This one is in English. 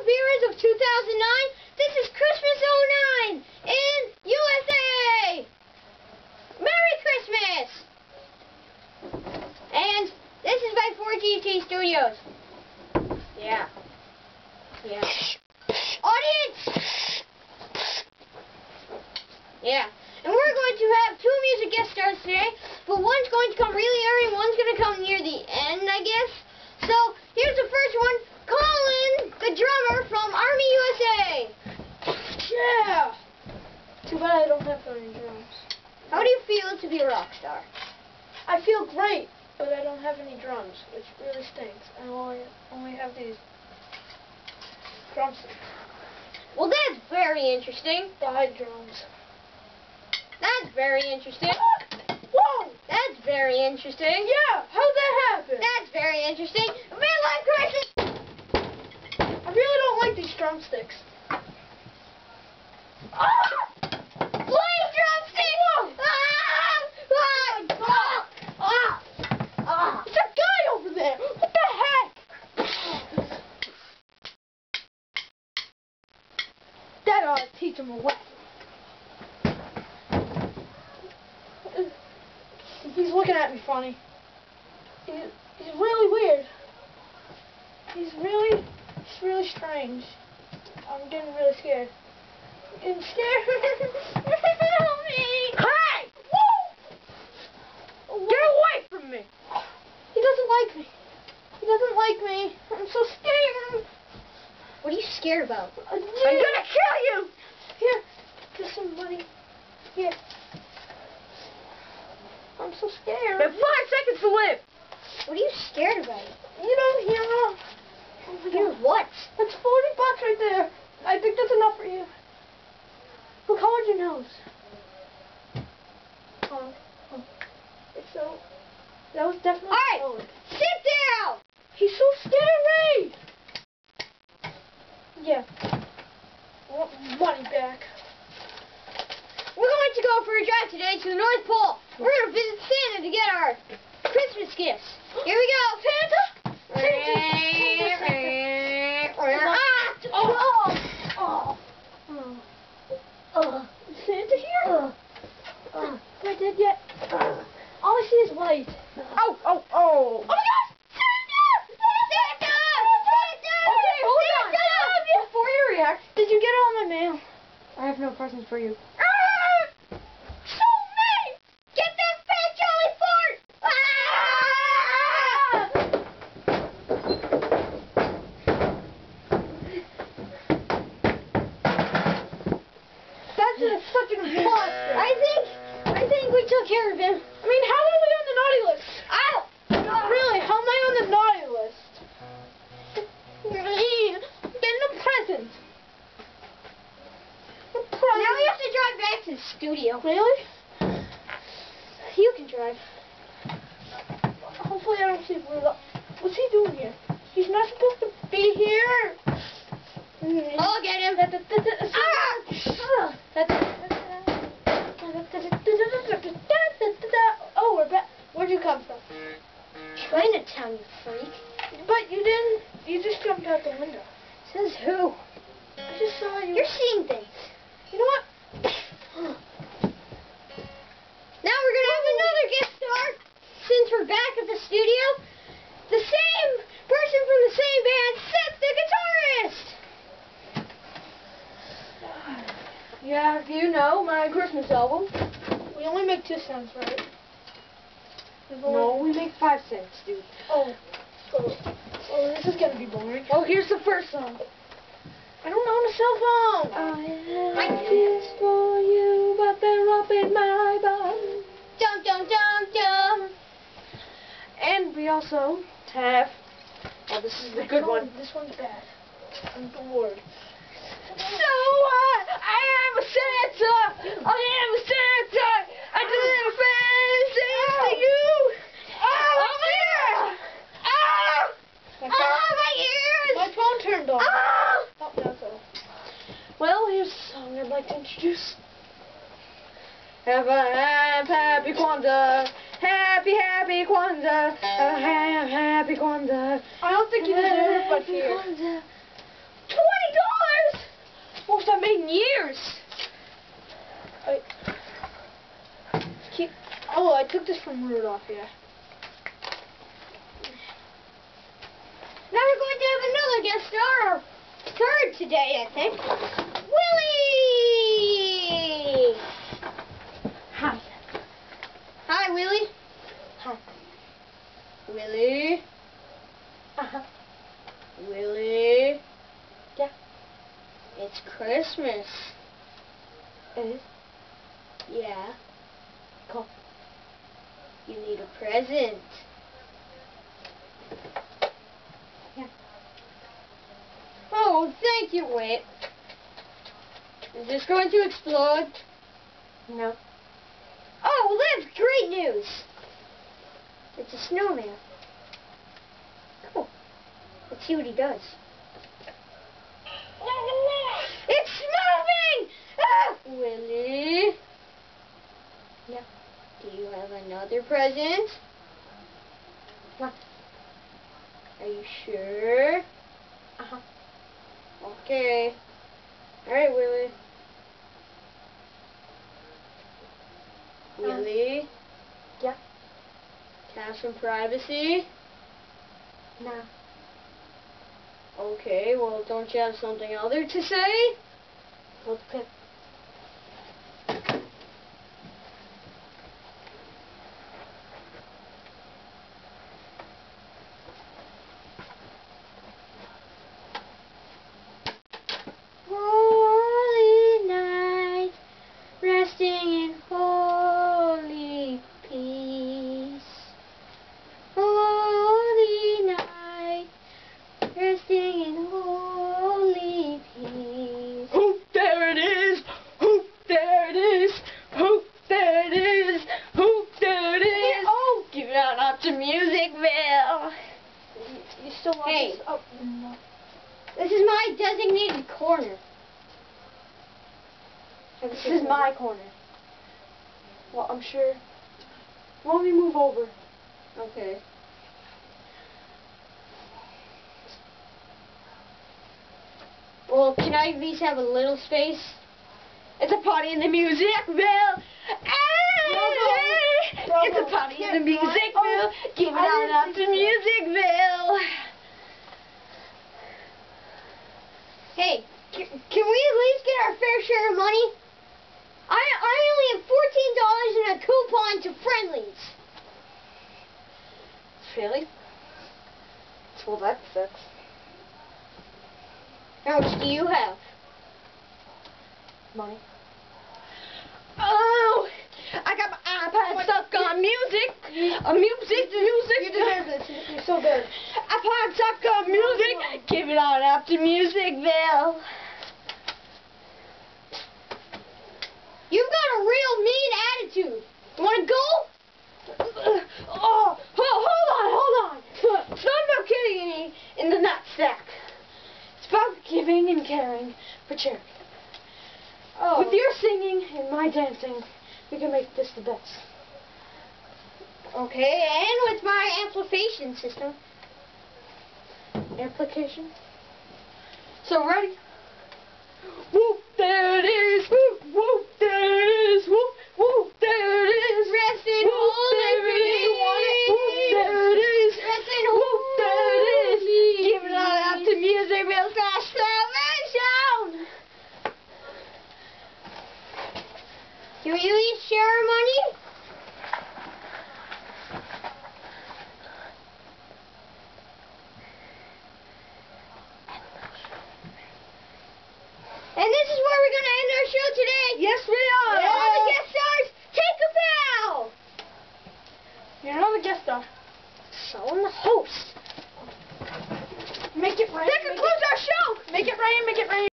viewers of 2009. This is Christmas '09 in USA. Merry Christmas! And this is by 4GT Studios. Yeah. Audience! Yeah. And we're going to have two music guest stars today, but one's going to come really early and one's going to come near the end, I guess. So, here's the first one. Colin, the drummer from Army USA. Yeah! Too bad I don't have any drums. How do you feel to be a rock star? I feel great, but I don't have any drums, which really stinks. I only have these drumsticks. Well, that's very interesting. Died drums. That's very interesting. Whoa! That's very interesting. Yeah! How'd that happen? That's very interesting. Midlife crisis! I really don't like these drumsticks. Ah! Play drumstick! There's a guy over there! What the heck? That ought to teach him a lesson. He's looking at me funny. He's really weird. He's really strange. I'm getting really scared. I'm getting scared. Help me! Hey! Whoa! Get away from me! He doesn't like me. He doesn't like me. I'm so scared. What are you scared about? I'm gonna kill you! Here, just some money. Here. I'm so scared. You have 5 seconds to live! What are you scared about? You don't hear Hear what? That's $40 right there. I think that's enough for you. Who colored your nose? Oh. So, that was definitely Alright, colored. sit down! He's so scary! Yeah. I want my money back. We're going to go for a drive today to the North Pole. We're going to visit Santa to get our Christmas gifts. Here we go. Santa! Is Santa here? Am I dead yet? All I see is light. Oh my gosh! Santa! Santa! Okay, hold on. Santa! Before you react, did you get all my mail? I have no presents for you. So mean! Get that fat jelly fart! That's such an imposter. I think we took care of him. I mean, how are we on the naughty list? Ow! Really, how am I on the naughty list? Getting a present. Now we have to drive back to the studio. Really? You can drive. Hopefully I don't see Rudolph. What's he doing here? He's not supposed to be here. I'll get him. Oh, we're back. Where'd you come from? Chinatown, you freak. But you didn't. You just jumped out the window. Says who? I just saw you. You're seeing things. You know what? Now we're going to have another guest star. Since we're back at the studio, the same person from the same band, Seth the guitarist. Yeah, do you know my Christmas album? We only make 2 cents, right? No, we make 5 cents, dude. Oh, this is gonna be boring. Oh, here's the first song. I don't own a cell phone. I kiss for you, but they're up in my bum. Dum dum dum dum. And we also have. Oh, this is the good one. This one's bad. I'm bored. So what? I am a Santa. I am a Santa. I deliver presents to you. Oh, my ears! Oh, my ears! My phone turned off. Oh. Oh, that's all. Well, here's a song I'd like to introduce. Have a happy Kwanzaa. Happy Kwanzaa. Happy Kwanzaa. I don't think you deserve it, but here. 20 years. Oh, I took this from Rudolph, yeah. Now we're going to have another guest star, our third today, I think. Willie! Hi. Hi, Willie. Hi. Willie? Uh-huh. Willie? Yeah. It's Christmas. It is? Yeah. Cool. You need a present. Yeah. Oh, thank you, Whit. Is this going to explode? No. Oh, Liv, great news! It's a snowman. Cool. Let's see what he does. It's moving! Ah! Willie? Yeah. Do you have another present? No. Are you sure? Uh-huh. Okay. Alright, Willie. Willie? Yeah. Can I have some privacy? No. Okay, well, don't you have something other to say? Okay. Holy night, resting in holy peace. Holy night, resting in holy peace. Whoop, there it is! Whoop, there it is! Whoop, there it is! Whoop, there it is! Oh! Give it out to Musicville! You still want Hey. this? Oh, no. This is my designated corner. This is my corner. Well, I'm sure. Let me move over. Okay. Well, can I at least have a little space? It's a party in the Musicville! Hey! Bravo. It's a party in the Musicville! Oh, Give it I out didn't to think Musicville! Hey, can we at least get our fair share of money? I only have $14 in a coupon to Friendlies. Really? Well, that sucks. How much do you have? Money. Oh! I got my iPod stuck on music! Music! You deserve this. You're so good. iPod stuck on music! Give it on up to Musicville! You've got a real mean attitude. You want to go? Oh, hold on. It's not about getting me in the nutsack. It's about giving and caring for charity. Oh. With your singing and my dancing, we can make this the best. Okay, and with my amplification system. Application. So ready? Whoop, there it is. Whoop, whoop, there it is. Whoop, whoop, there it is. Rest in Whoop, holy there it is. peace. Whoop, there it is. Rest in Whoop, there it is. holy Give it on up to Musicville / Salvation. Can we at least share our money? And this is where we're going to end our show today. Yes, we are. All the guest stars, take a bow. You're not a guest star. So I'm the host. Make it rain. That concludes our show. Make it rain. Make it rain.